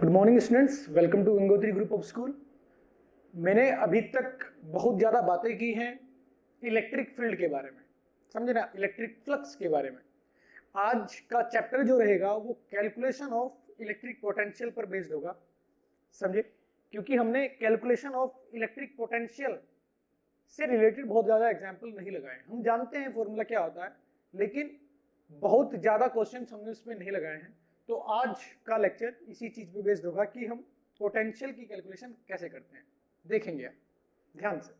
Good morning students, welcome to Gangotri group of school. मैंने अभी तक बहुत ज़्यादा बातें की हैं इलेक्ट्रिक फील्ड के बारे में, समझे ना, इलेक्ट्रिक फ्लक्स के बारे में। आज का चैप्टर जो रहेगा वो कैलकुलेशन ऑफ इलेक्ट्रिक पोटेंशियल पर बेस्ड होगा, समझे, क्योंकि हमने कैलकुलेशन ऑफ इलेक्ट्रिक पोटेंशियल से रिलेटेड बहुत ज़्यादा एग्जाम्पल नहीं लगाए। हम जानते हैं फॉर्मूला क्या होता है, लेकिन बहुत ज़्यादा क्वेश्चन हमने उसमें नहीं लगाए हैं। तो आज का लेक्चर इसी चीज पे बेस्ड होगा कि हम पोटेंशियल की कैलकुलेशन कैसे करते हैं, देखेंगे ध्यान से।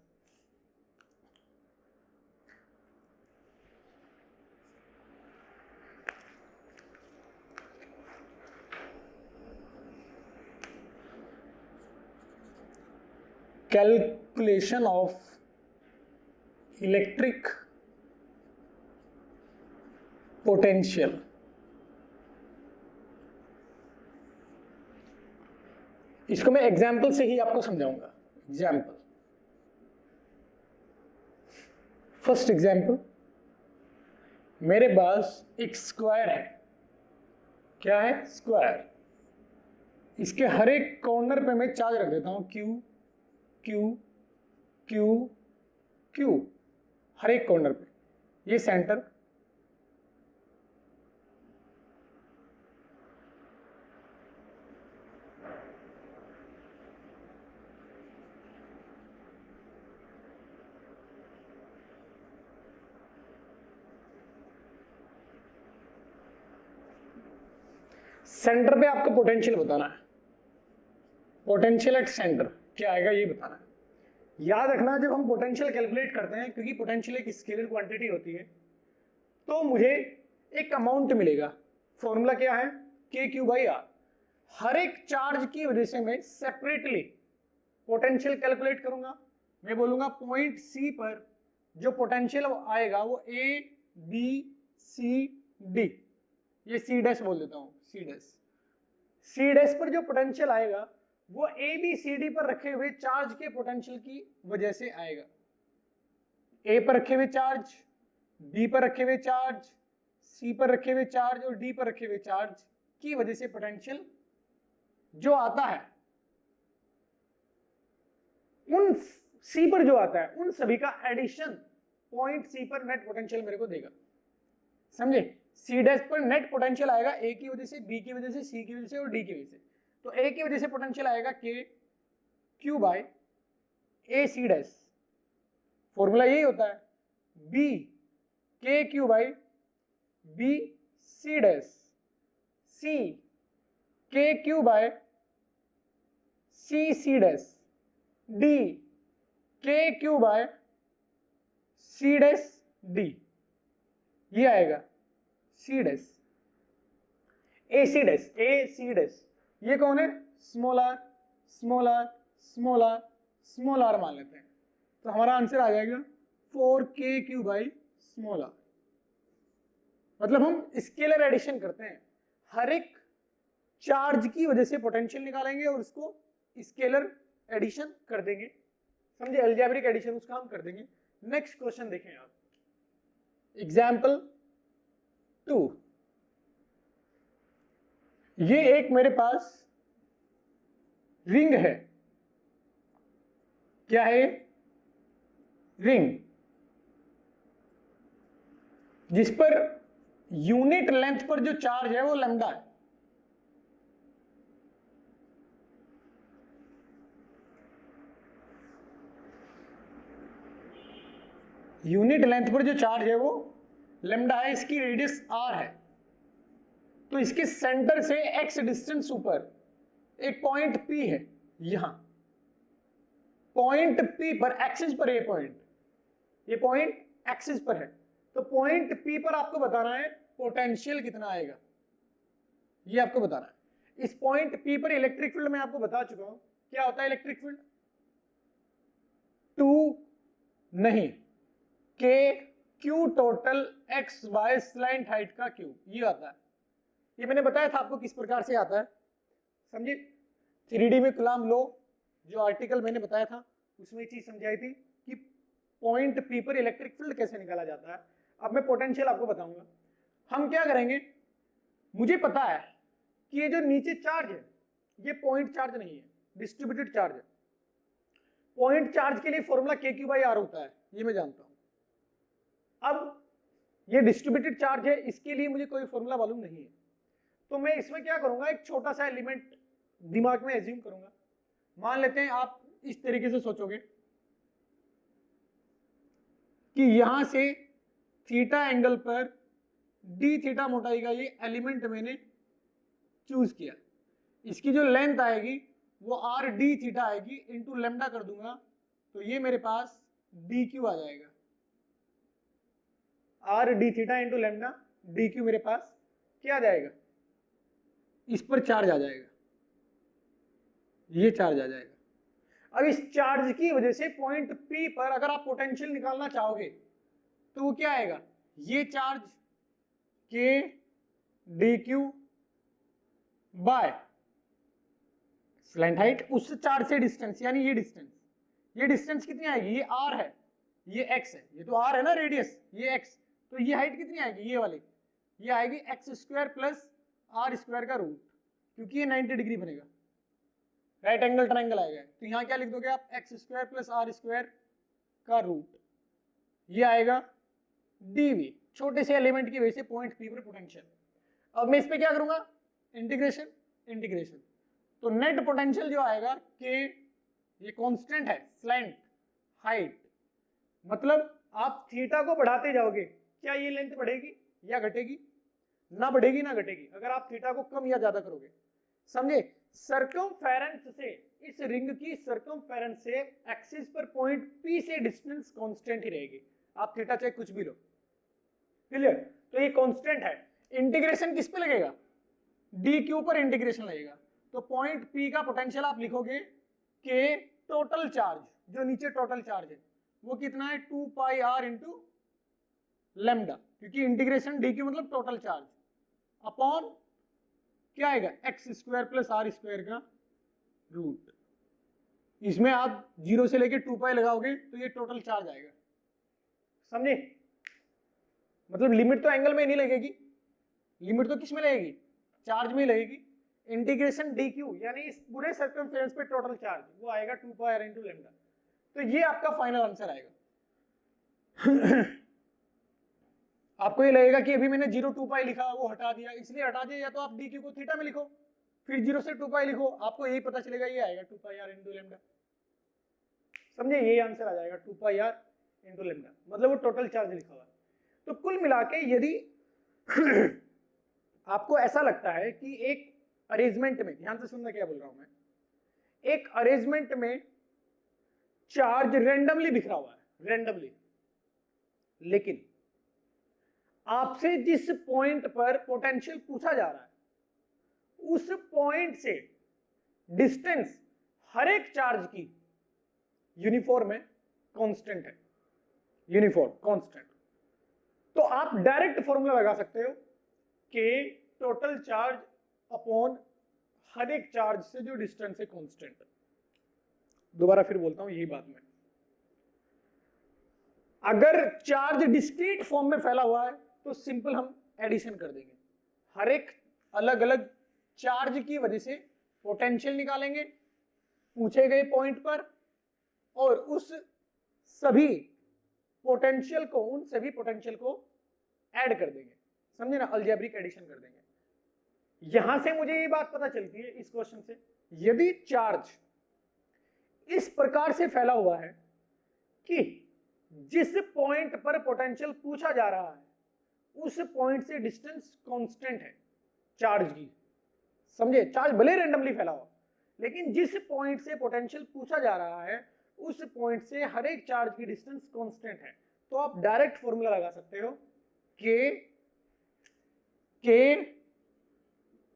Calculation of electric potential. इसको मैं एग्जाम्पल से ही आपको समझाऊंगा। एग्जाम्पल, फर्स्ट एग्जाम्पल, मेरे पास एक स्क्वायर है। क्या है? स्क्वायर। इसके हर एक कॉर्नर पे मैं चार्ज रख देता हूं, क्यू क्यू क्यू क्यू, हर एक कॉर्नर पे। ये सेंटर, सेंटर पे आपको पोटेंशियल बताना है। पोटेंशियल एट सेंटर क्या आएगा ये बताना है। याद रखना, जब हम पोटेंशियल कैलकुलेट करते हैं, क्योंकि पोटेंशियल एक स्केलर क्वांटिटी होती है, तो मुझे एक अमाउंट मिलेगा। फॉर्मूला क्या है? के क्यू बाई आर। हर एक चार्ज की वजह से मैं सेपरेटली पोटेंशियल कैलकुलेट करूंगा। मैं बोलूंगा पॉइंट सी पर जो पोटेंशियल आएगा वो ए बी सी डी, ये सी डैश बोल देता हूं, सी डैश। सी डैश पर जो पोटेंशियल आएगा वो ए बी सी डी पर रखे हुए चार्ज के पोटेंशियल की वजह से आएगा। ए पर रखे हुए चार्ज, बी पर रखे हुए चार्ज, सी पर रखे हुए चार्ज और डी पर रखे हुए चार्ज की वजह से पोटेंशियल जो आता है, उन सी पर जो आता है उन सभी का एडिशन पॉइंट सी पर नेट पोटेंशियल मेरे को देगा, समझे। सी डैश पर नेट पोटेंशियल आएगा ए की वजह से, बी की वजह से, सी की वजह से और डी की वजह से। तो ए की वजह से पोटेंशियल आएगा K Q by A C dash. Formula यही होता है, B K Q by B C dash, C K Q by C C dash, D K Q by C dash D. ये आएगा C dash, A C dash, A C dash. ये कौन है? Small R small R small R small R मान लेते हैं। तो हमारा आंसर आ जाएगा 4k Q by small are. मतलब हम स्केलर एडिशन करते हैं, हर एक चार्ज की वजह से पोटेंशियल निकालेंगे और उसको स्केलर एडिशन कर देंगे, समझे, अलजेब्रिक एडिशन उसका हम कर देंगे। नेक्स्ट क्वेश्चन देखें आप, एग्जाम्पल 2। ये एक मेरे पास रिंग है। क्या है? रिंग, जिस पर यूनिट लेंथ पर जो चार्ज है वो लैम्डा है। यूनिट लेंथ पर जो चार्ज है वो लैम्डा है, इसकी रेडियस आर है। तो इसके सेंटर से एक्स डिस्टेंस ऊपर एक पॉइंट P है। यहां पॉइंट P पर, एक्सिस पर, ये पॉइंट एक्सिस पर है। तो पॉइंट P पर आपको बताना है पोटेंशियल कितना आएगा, ये आपको बताना है। इस पॉइंट P पर इलेक्ट्रिक फील्ड मैं आपको बता चुका हूं क्या होता है इलेक्ट्रिक फील्ड। 2 नहीं, K Q total X Y slant height का Q, ये आता है। ये मैंने बताया था आपको किस प्रकार से आता है, समझे। 3D में कूलॉम लॉ जो आर्टिकल मैंने बताया था उसमें चीज समझाई थी कि पॉइंट P पर इलेक्ट्रिक फील्ड कैसे निकाला जाता है। अब मैं पोटेंशियल आपको बताऊंगा। हम क्या करेंगे, मुझे पता है कि ये जो नीचे चार्ज है ये पॉइंट चार्ज नहीं है, डिस्ट्रीब्यूटेड चार्ज है। पॉइंट चार्ज के लिए फॉर्मूला KQ/R होता है, ये मैं जानता हूं। अब ये डिस्ट्रीब्यूटेड चार्ज है, इसके लिए मुझे कोई फॉर्मूला मालूम नहीं है, तो मैं इसमें क्या करूंगा, एक छोटा सा एलिमेंट दिमाग में एज्यूम करूंगा। मान लेते हैं आप इस तरीके से सोचोगे कि यहां से थीटा एंगल पर d थीटा मोटाई का ये एलिमेंट मैंने चूज किया, इसकी जो लेंथ आएगी वो r/d थीटा आएगी, इंटू लेमडा कर दूंगा, तो ये मेरे पास dq आ जाएगा। r/d theta into lambda, dq मेरे पास क्या आ जाएगा, इस पर चार्ज आ जाएगा, ये चार्ज आ जाएगा। अब इस चार्ज की वजह से पॉइंट P पर अगर आप पोटेंशियल निकालना चाहोगे तो वो क्या आएगा, ये charge K dq by slant height, उस चार्ज से डिस्टेंस, यानी ये डिस्टेंस कितनी आएगी, ये r है, ये x है, ये तो r है ना रेडियस, ये x, तो ये हाइट कितनी आएगी, ये वाली, ये आएगी x² प्लस r² का रूट, क्योंकि ये 90 डिग्री बनेगा, राइट एंगल ट्रायंगल आएगा। तो यहाँ क्या लिख दोगे आप, x² प्लस r² का रूट, ये आएगा dv, छोटे से एलिमेंट की वजह से पॉइंट P पर पोटेंशियल। अब मैं इस पे क्या करूंगा, इंटीग्रेशन, तो नेट पोटेंशियल जो आएगा K, ये कांस्टेंट है, स्लैंट हाइट, मतलब आप थीटा को बढ़ाते जाओगे, क्या ये लेंथ बढ़ेगी या घटेगी, ना बढ़ेगी ना घटेगी, अगर आप थीटा को कम या ज्यादा करोगे, समझे। सर्कमफेरेंस से, इस रिंग की सर्कमफेरेंस से एक्सिस पर पॉइंट P से डिस्टेंस कांस्टेंट ही रहेगी, आप थीटा चाहे कुछ भी लो, क्लियर। तो ये कांस्टेंट है, इंटीग्रेशन किस पे लगेगा, dq पर इंटीग्रेशन लगेगा, तो पॉइंट P का पोटेंशियल आप लिखोगे K टोटल चार्ज, जो नीचे टोटल चार्ज है वो कितना है, 2πr इंटू लेमडा, क्योंकि इंटीग्रेशन dq मतलब टोटल चार्ज, अपॉन क्या आएगा, x² प्लस r² का रूट, इसमें आप 0 से लेके 2π लगाओगे तो ये टोटल चार्ज आएगा, समझे। मतलब लिमिट तो एंगल में नहीं लगेगी, लिमिट तो किस में लगेगी, चार्ज में लगेगी। इंटीग्रेशन dq यानी इस पूरे सर्कमफेरेंस पे टोटल चार्ज वो आएगा 2πr इंटू लेमडा, तो ये आपका फाइनल आंसर आएगा। आपको ये लगेगा कि अभी मैंने 0 2π लिखा, वो हटा दिया, इसलिए हटा दिया, या तो आप dq को थीटा में लिखो, फिर 0 से 2π लिखो, आपको यही पता चलेगा, ये आएगा 2πr इंटू लेमडा, समझे, ये आंसर आ जाएगा 2πr इंटू लेमडा, मतलब वो टोटल चार्ज लिखा हुआ है। तो कुल मिला के यदि आपको ऐसा लगता है कि एक अरेंजमेंट में, ध्यान से सुनना क्या बोल रहा हूं मैं, एक अरेंजमेंट में चार्ज रेंडमली बिखरा हुआ है, रेंडमली, लेकिन आपसे जिस पॉइंट पर पोटेंशियल पूछा जा रहा है उस पॉइंट से डिस्टेंस हर एक चार्ज की यूनिफॉर्म है, कांस्टेंट है, यूनिफॉर्म कांस्टेंट, तो आप डायरेक्ट फॉर्मूला लगा सकते हो कि टोटल चार्ज अपॉन हर एक चार्ज से जो डिस्टेंस है कांस्टेंट। दोबारा फिर बोलता हूं यही बात में, अगर चार्ज डिस्क्रीट फॉर्म में फैला हुआ है तो सिंपल हम एडिशन कर देंगे, हर एक अलग अलग चार्ज की वजह से पोटेंशियल निकालेंगे पूछे गए पॉइंट पर, और उस सभी पोटेंशियल को, उन सभी पोटेंशियल को ऐड कर देंगे, समझे ना, अलजेब्रिक एडिशन कर देंगे। यहां से मुझे ये बात पता चलती है इस क्वेश्चन से, यदि चार्ज इस प्रकार से फैला हुआ है कि जिस पॉइंट पर पोटेंशियल पूछा जा रहा है उस पॉइंट से डिस्टेंस कांस्टेंट है चार्ज की, समझे, चार्ज भले रेंडमली फैला हुआ, लेकिन जिस पॉइंट से पोटेंशियल पूछा जा रहा है उस पॉइंट से हर एक चार्ज की डिस्टेंस कांस्टेंट है, तो आप डायरेक्ट फॉर्मूला लगा सकते हो के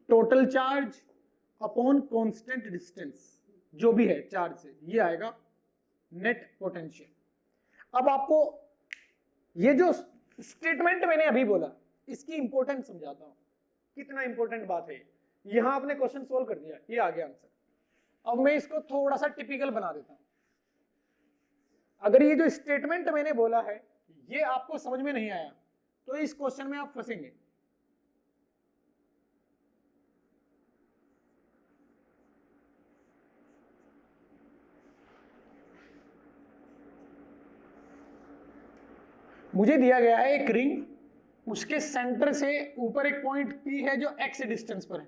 total charge upon constant distance जो भी है चार्ज से, ये आएगा नेट पोटेंशियल। अब आपको ये जो स्टेटमेंट मैंने अभी बोला इसकी इंपॉर्टेंस समझाता हूं, कितना इंपॉर्टेंट बात है। यहां आपने क्वेश्चन सोल्व कर दिया, ये आ गया आंसर। अब मैं इसको थोड़ा सा टिपिकल बना देता हूं। अगर ये जो स्टेटमेंट मैंने बोला है ये आपको समझ में नहीं आया तो इस क्वेश्चन में आप फंसेंगे। मुझे दिया गया है एक रिंग, उसके सेंटर से ऊपर एक पॉइंट P है जो x डिस्टेंस पर है,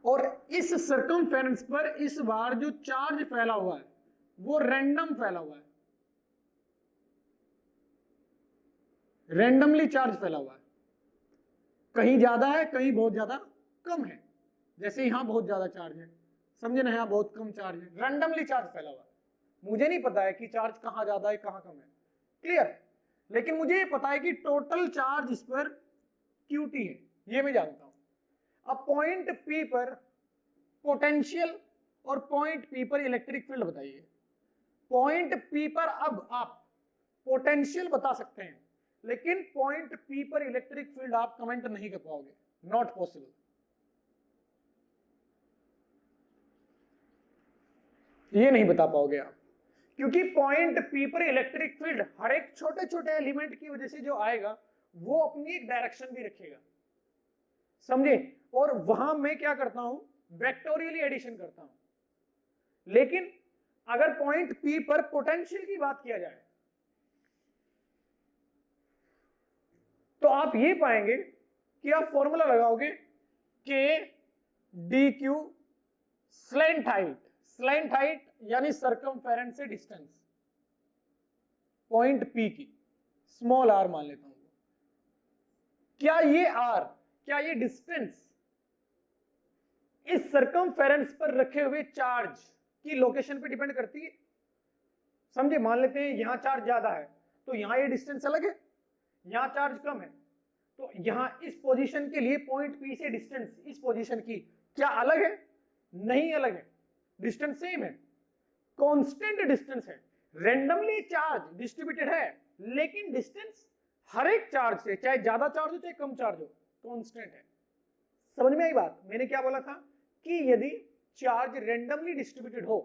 और इस सर्कमफेरेंस पर इस बार जो चार्ज फैला हुआ है वो रैंडम फैला हुआ है, रैंडमली चार्ज फैला हुआ है, कहीं ज्यादा है कहीं बहुत ज्यादा कम है। जैसे यहां बहुत ज्यादा चार्ज है, समझे ना, यहां बहुत कम चार्ज है, रैंडमली चार्ज फैला हुआ है। मुझे नहीं पता है कि चार्ज कहां ज्यादा है कहां कम है, क्लियर, लेकिन मुझे ये पता है कि टोटल चार्ज इस पर QT है, ये मैं जानता हूं। अब पॉइंट P पर पोटेंशियल और पॉइंट P पर इलेक्ट्रिक फील्ड बताइए। पॉइंट P पर अब आप पोटेंशियल बता सकते हैं, लेकिन पॉइंट P पर इलेक्ट्रिक फील्ड आप कमेंट नहीं कर पाओगे, नॉट पॉसिबल। ये नहीं बता पाओगे आप, क्योंकि पॉइंट P पर इलेक्ट्रिक फील्ड हर एक छोटे छोटे एलिमेंट की वजह से जो आएगा वो अपनी एक डायरेक्शन भी रखेगा, समझे। और वहां मैं क्या करता हूं, वेक्टोरियली एडिशन करता हूं। लेकिन अगर पॉइंट P पर पोटेंशियल की बात किया जाए तो आप ये पाएंगे कि आप फॉर्मूला लगाओगे K dq slant height, slant height यानी सर्कमफेरेंस से डिस्टेंस पॉइंट P की, स्मॉल r मान लेता हूं। क्या ये r, क्या ये डिस्टेंस इस सर्कमफेरेंस पर रखे हुए चार्ज की लोकेशन पे डिपेंड करती है? समझे, मान लेते हैं यहां चार्ज ज्यादा है तो यहां ये डिस्टेंस अलग है, यहां चार्ज कम है तो यहां इस पोजीशन के लिए पॉइंट P से डिस्टेंस इस पोजीशन की क्या अलग है? नहीं अलग है, डिस्टेंस सेम है, कांस्टेंट डिस्टेंस है, रैंडमली चार्ज डिस्ट्रीब्यूटेड है, लेकिन डिस्टेंस हर एक चार्ज से, चाहे ज्यादा चार्ज हो चाहे कम चार्ज हो, कांस्टेंट है। समझ में आई बात? मैंने क्या बोला था कि यदि चार्ज रैंडमली डिस्ट्रीब्यूटेड हो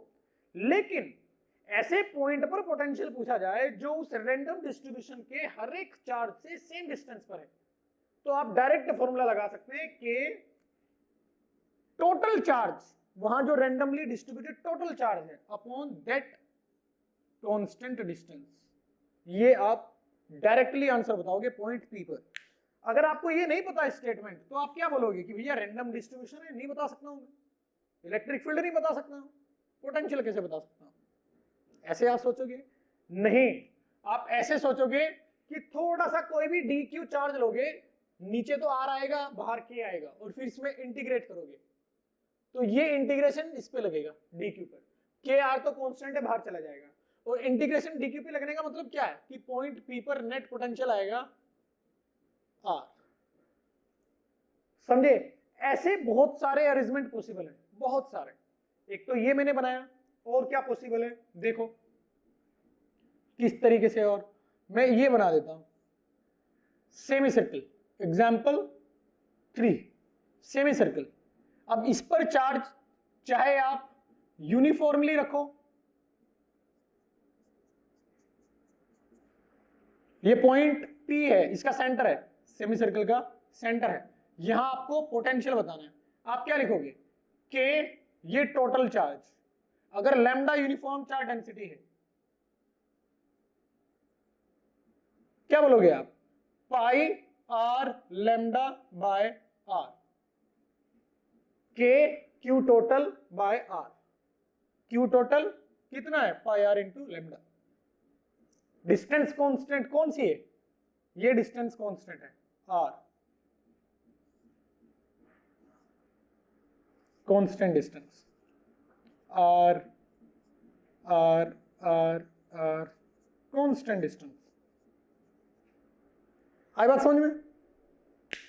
लेकिन ऐसे पॉइंट पर पोटेंशियल पूछा जाए जो उस रैंडम डिस्ट्रीब्यूशन के हर एक चार्ज से सेम डिस्टेंस पर है, तो आप डायरेक्ट फॉर्मूला लगा सकते हैं कि टोटल चार्ज, वहां जो रैंडमली डिस्ट्रीब्यूटेड टोटल चार्ज है अपॉन दैट कांस्टेंट डिस्टेंस। ये आप डायरेक्टली आंसर बताओगे पॉइंट P पर। अगर आपको ये नहीं पता स्टेटमेंट तो आप क्या बोलोगे कि भैया रैंडम डिस्ट्रीब्यूशन है, नहीं बता सकता हूं मैं, इलेक्ट्रिक फील्ड नहीं बता सकता हूं, पोटेंशियल कैसे बता सकता हूं? ऐसे आप सोचोगे? नहीं, आप ऐसे सोचोगे कि थोड़ा सा कोई भी dq चार्ज लोगे, नीचे तो r आएगा बाहर k आएगा, और फिर इसमें इंटीग्रेट करोगे तो ये इंटीग्रेशन इस पे लगेगा dq पर, kr तो कांस्टेंट है बाहर चला जाएगा, और इंटीग्रेशन dq पे लगने का मतलब क्या है कि पॉइंट P पर नेट पोटेंशियल आएगा r। समझे? ऐसे बहुत सारे अरेंजमेंट पॉसिबल है, बहुत सारे। एक तो ये मैंने बनाया, और क्या पॉसिबल है देखो किस तरीके से, और मैं ये बना देता हूं semi circle, example 3 semi circle. अब इस पर चार्ज चाहे आप यूनिफॉर्मली रखो, ये पॉइंट P है, इसका सेंटर है, सेमी सर्कल का सेंटर है, यहां आपको पोटेंशियल बताना है। आप क्या लिखोगे कि ये टोटल चार्ज, अगर लैम्डा यूनिफॉर्म चार्ज डेंसिटी है, क्या बोलोगे आप? Pi r lambda by r, k q total by r। q total कितना है? Pi r into lambda. Distance constant कौन सी है? ये डिस्टेंस कांस्टेंट है r, constant distance r r r r constant distance. आई बात समझ में?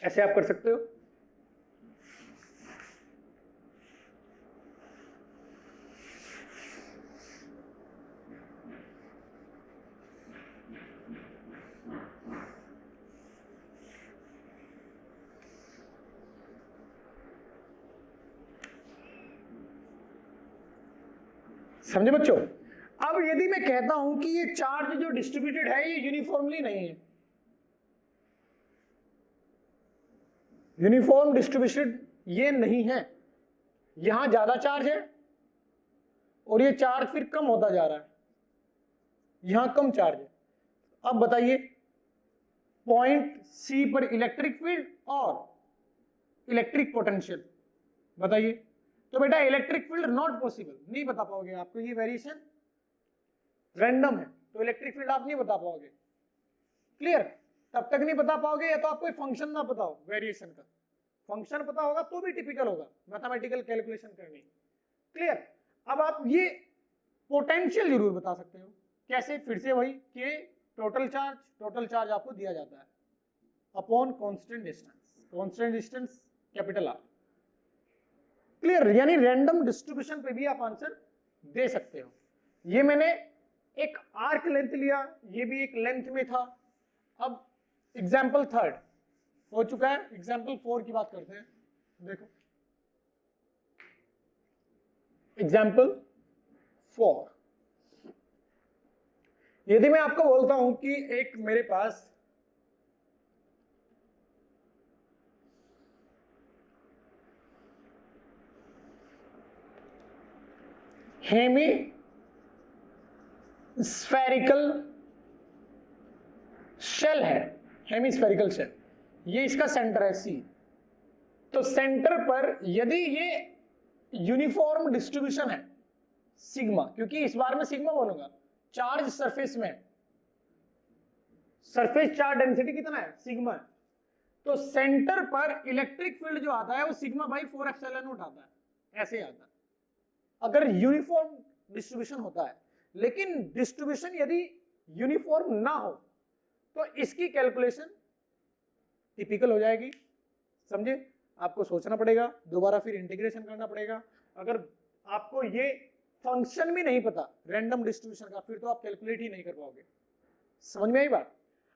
ऐसे आप कर सकते हो। समझे बच्चों? अब यदि मैं कहता हूं कि ये चार्ज जो डिस्ट्रीब्यूटेड है ये यूनिफॉर्मली नहीं है, यूनिफॉर्म डिस्ट्रीब्यूशन ये नहीं है, यहां ज्यादा चार्ज है और ये चार्ज फिर कम होता जा रहा है, यहां कम चार्ज है, अब बताइए पॉइंट सी पर इलेक्ट्रिक फील्ड और इलेक्ट्रिक पोटेंशियल बताइए। तो बेटा इलेक्ट्रिक फील्ड नॉट पॉसिबल, नहीं बता पाओगे, आपको ये वेरिएशन रैंडम है तो इलेक्ट्रिक फील्ड आप नहीं बता पाओगे। क्लियर? तब तक नहीं बता पाओगे या तो आपको फंक्शन ना पता हो वेरिएशन का, फंक्शन पता होगा तो भी टिपिकल होगा मैथमेटिकल कैलकुलेशन करनी। क्लियर? अब आप ये पोटेंशियल जरूर बता सकते हो। कैसे? फिर से वही कि टोटल चार्ज आपको दिया जाता है upon constant distance capital R. Clear? यानी रैंडम डिस्ट्रीब्यूशन पे भी आप आंसर दे सकते हो। ये मैंने एक आर्क लेंथ लिया, ये भी एक लेंथ में था। अब एग्जाम्पल 3 हो चुका है, एग्जाम्पल 4 की बात करते हैं। देखो एग्जाम्पल 4, यदि मैं आपको बोलता हूं कि एक मेरे पास हेमी स्फेरिकल शेल है, हेमीस्फेरिकल शेल, ये इसका सेंटर है सी। तो सेंटर पर यदि ये यूनिफॉर्म डिस्ट्रीब्यूशन है सिग्मा, क्योंकि इस बार में सिग्मा बोलूंगा, चार्ज सरफेस में, सरफेस चार्ज डेंसिटी कितना है? सिग्मा है। तो सेंटर पर इलेक्ट्रिक फील्ड जो आता है वो सिग्मा बाई 4 एप्सिलॉन नॉट आता है, ऐसे आता है अगर यूनिफॉर्म डिस्ट्रीब्यूशन होता है। लेकिन डिस्ट्रीब्यूशन यदि यूनिफॉर्म ना हो तो इसकी कैलकुलेशन टिपिकल हो जाएगी। समझे? आपको सोचना पड़ेगा, दोबारा फिर इंटीग्रेशन करना पड़ेगा। अगर आपको ये फंक्शन भी नहीं पता रैंडम डिस्ट्रीब्यूशन का, फिर तो आप कैलकुलेट ही नहीं कर पाओगे। समझ में आई बात?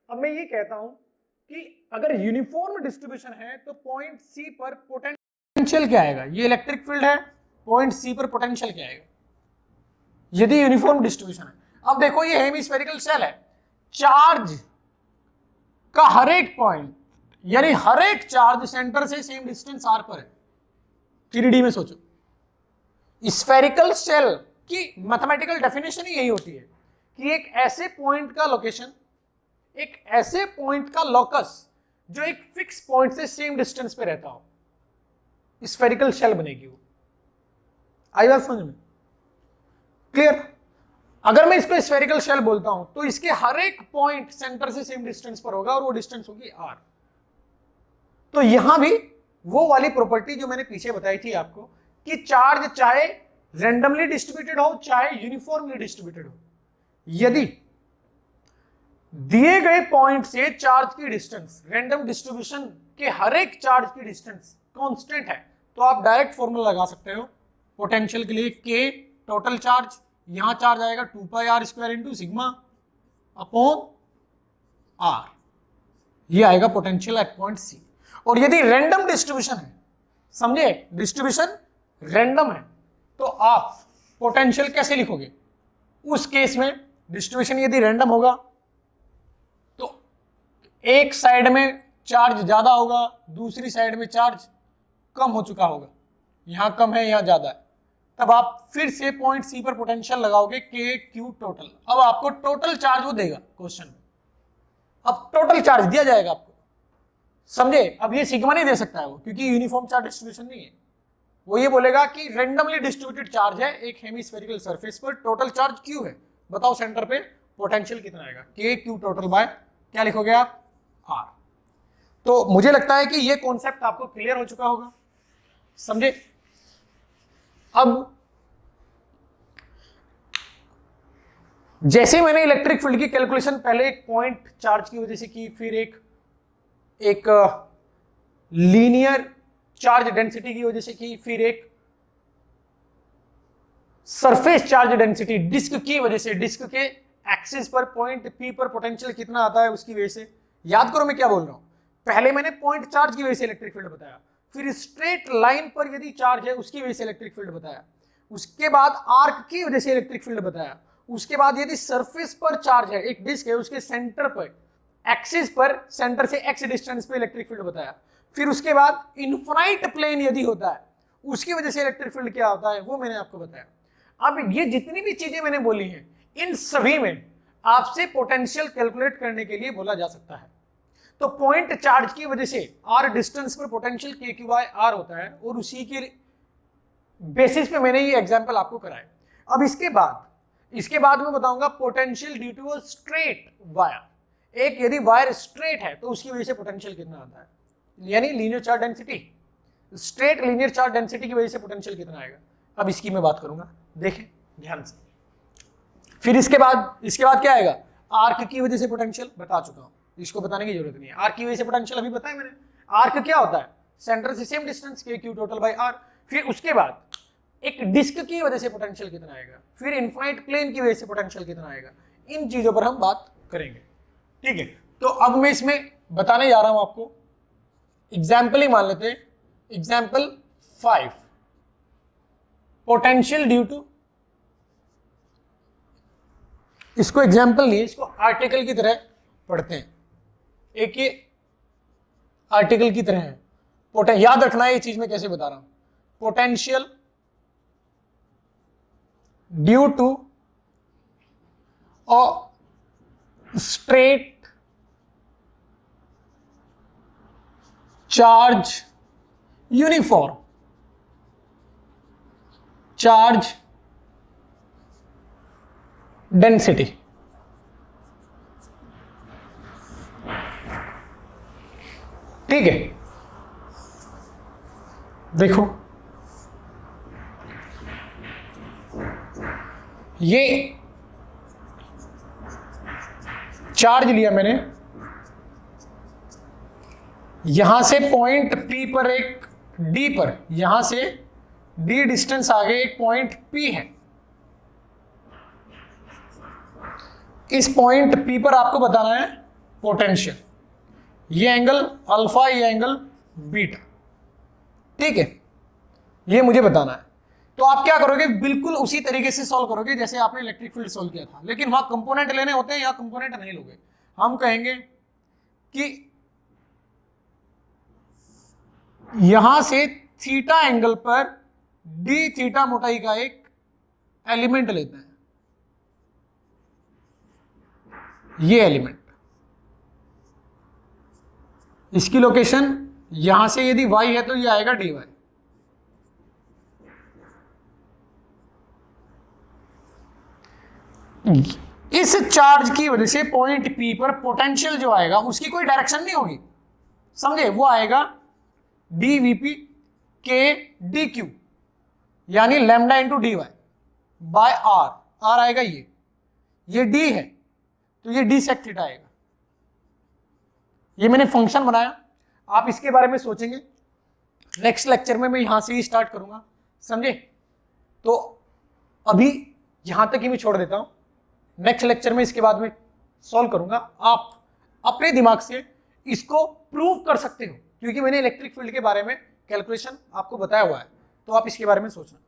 अब मैं ये कहता हूं कि अगर यूनिफॉर्म डिस्ट्रीब्यूशन है तो पॉइंट सी पर पोटेंशियल क्या आएगा? ये इलेक्ट्रिक फील्ड है, पॉइंट सी पर पोटेंशियल क्या आएगा यदि यूनिफॉर्म डिस्ट्रीब्यूशन है? अब देखो ये हेमीस्फेरिकल शेल है, चार्ज का हर एक पॉइंट यानी हर एक चार्ज सेंटर से सेम डिस्टेंस आर पर है। 3D में सोचो, स्फेरिकल शेल की मैथमेटिकल डेफिनेशन ही यही होती है कि एक ऐसे पॉइंट का लोकेशन, एक ऐसे पॉइंट का लोकस जो एक फिक्स पॉइंट से सेम डिस्टेंस पे रहता हो, स्फेरिकल शेल बनेगी वो। आई बात समझ में? क्लियर? अगर मैं इसको स्फेरिकल शेल बोलता हूं तो इसके हर एक पॉइंट सेंटर से सेम डिस्टेंस पर होगा और वो डिस्टेंस होगी r। तो यहां भी वो वाली प्रॉपर्टी जो मैंने पीछे बताई थी आपको कि चार्ज चाहे रैंडमली डिस्ट्रीब्यूटेड हो चाहे यूनिफॉर्मली डिस्ट्रीब्यूटेड हो, यदि दिए गए पॉइंट से चार्ज की डिस्टेंस, रैंडम डिस्ट्रीब्यूशन के हर एक चार्ज की डिस्टेंस कांस्टेंट है, तो आप डायरेक्ट फॉर्मूला लगा सकते हो पोटेंशियल के लिए। के टोटल चार्ज, यहां चार्ज आएगा 2πr² into sigma upon are, ये आएगा पोटेंशियल एट पॉइंट सी। और यदि रैंडम डिस्ट्रीब्यूशन है, समझे, डिस्ट्रीब्यूशन रैंडम है, तो आप पोटेंशियल कैसे लिखोगे? उस केस में डिस्ट्रीब्यूशन यदि रैंडम होगा तो एक साइड में चार्ज ज्यादा होगा, दूसरी साइड में चार्ज कम हो चुका होगा, यहां कम है यहां ज्यादा है, तब आप फिर से पॉइंट सी पर पोटेंशियल लगाओगे के क्यू टोटल। अब आपको टोटल चार्ज वो देगा क्वेश्चन में, अब टोटल चार्ज दिया जाएगा आपको, समझे? अब ये सिग्मा नहीं दे सकता है वो, क्योंकि यूनिफॉर्म चार्ज डिस्ट्रीब्यूशन नहीं है। वो ये बोलेगा कि रैंडमली डिस्ट्रीब्यूटेड चार्ज है एक हेमीस्फेरिकल सरफेस पर, टोटल चार्ज क्यू है, बताओ सेंटर पे पोटेंशियल कितना आएगा? के क्यू टोटल बाय क्या लिखोगे आप? आर। तो मुझे लगता है कि ये कॉन्सेप्ट आपको क्लियर हो चुका होगा, समझे? अब जैसे मैंने इलेक्ट्रिक फील्ड की कैलकुलेशन पहले एक पॉइंट चार्ज की वजह से की, फिर एक लीनियर चार्ज डेंसिटी की वजह से की, फिर एक सरफेस चार्ज डेंसिटी डिस्क की वजह से, डिस्क के एक्सिस पर पॉइंट पी पर पोटेंशियल कितना आता है उसकी वजह से। याद करो मैं क्या बोल रहा हूं, पहले मैंने पॉइंट चार्ज की वजह से इलेक्ट्रिक फील्ड बताया, फिर स्ट्रेट लाइन पर यदि चार्ज है उसकी वजह से इलेक्ट्रिक फील्ड बताया, उसके बाद आर्क की वजह से इलेक्ट्रिक फील्ड बताया, उसके बाद यदि सरफेस पर चार्ज है, एक डिस्क है, उसके सेंटर पर एक्सिस पर सेंटर से एक्स डिस्टेंस पे इलेक्ट्रिक फील्ड बताया, फिर उसके बाद इनफाइनाइट प्लेन यदि होता है उसकी वजह से इलेक्ट्रिक फील्ड क्या होता है वो मैंने आपको बताया। अब ये जितनी भी चीजें मैंने बोली हैं इन सभी में आपसे पोटेंशियल कैलकुलेट करने के लिए बोला जा सकता है। तो पॉइंट चार्ज की वजह से r डिस्टेंस पर potential k q by r होता है, और उसी के बेसिस पे मैंने ये एग्जांपल आपको कराया। अब इसके बाद मैं बताऊंगा potential due to a straight wire. एक यदि वायर स्ट्रेट है तो उसकी वजह से पोटेंशियल कितना आता है, यानी linear charge density, straight linear charge density की वजह से पोटेंशियल कितना आएगा। अब इसकी मैं बात करूंगा, देखें ध्यान से। फिर इसके बाद क्या आएगा, आर्क की वजह से पोटेंशियल बता चुका हूं, इसको बताने की जरूरत नहीं है। आर्क की वजह से पोटेंशियल अभी बताया मैंने। आर्क क्या होता है, सेंटर से same distance k q total by r। फिर उसके बाद एक डिस्क की वजह से पोटेंशियल कितना आएगा, फिर इनफाइनाइट प्लेन की वजह से पोटेंशियल कितना आएगा। इन चीजों पर हम बात करेंगे, ठीक है। तो अब मैं इसमें बताने जा रहा हूं आपको, एग्जाम्पल ही मान लेते हैं। एग्जाम्पल 5, पोटेंशियल ड्यू टू, इसको एग्जाम्पल नहीं, इसको आर्टिकल की तरह पढ़ते हैं। एक ये आर्टिकल की तरह है, याद रखना है ये चीज मैं कैसे बता रहा हूं। Potential due to a straight charge uniform charge density. ठीक है, देखो ये चार्ज लिया मैंने, यहां से पॉइंट P पर एक D पर, यहां से D डिस्टेंस आगे एक पॉइंट P है। इस पॉइंट P पर आपको बताना है पोटेंशियल, ये एंगल अल्फा, ये एंगल बीटा, ठीक है, ये मुझे बताना है। तो आप क्या करोगे, बिल्कुल उसी तरीके से सॉल्व करोगे जैसे आपने इलेक्ट्रिक फील्ड सॉल्व किया था, लेकिन वहां कंपोनेंट लेने होते हैं या कंपोनेंट नहीं लोगे। हम कहेंगे कि यहां से थीटा एंगल पर डी थीटा मोटाई का एक एलिमेंट लेते हैं, ये एलिमेंट, इसकी लोकेशन यहां से यदि y है तो ये आएगा dy। इस चार्ज की वजह से पॉइंट P पर पोटेंशियल जो आएगा उसकी कोई डायरेक्शन नहीं होगी, समझे, वो आएगा dVp k dq, यानी lambda into dy by r आएगा, ये d है तो ये d sec थीटा आएगा। ये मैंने फंक्शन बनाया, आप इसके बारे में सोचेंगे, नेक्स्ट लेक्चर में मैं यहां से ही स्टार्ट करूंगा, समझे। तो अभी यहां तक ही मैं छोड़ देता हूं, नेक्स्ट लेक्चर में इसके बाद में सॉल्व करूंगा। आप अपने दिमाग से इसको प्रूव कर सकते हो, क्योंकि मैंने इलेक्ट्रिक फील्ड के बारे में कैलकुलेशन आपको बताया हुआ है, तो आप इसके बारे में सोचना।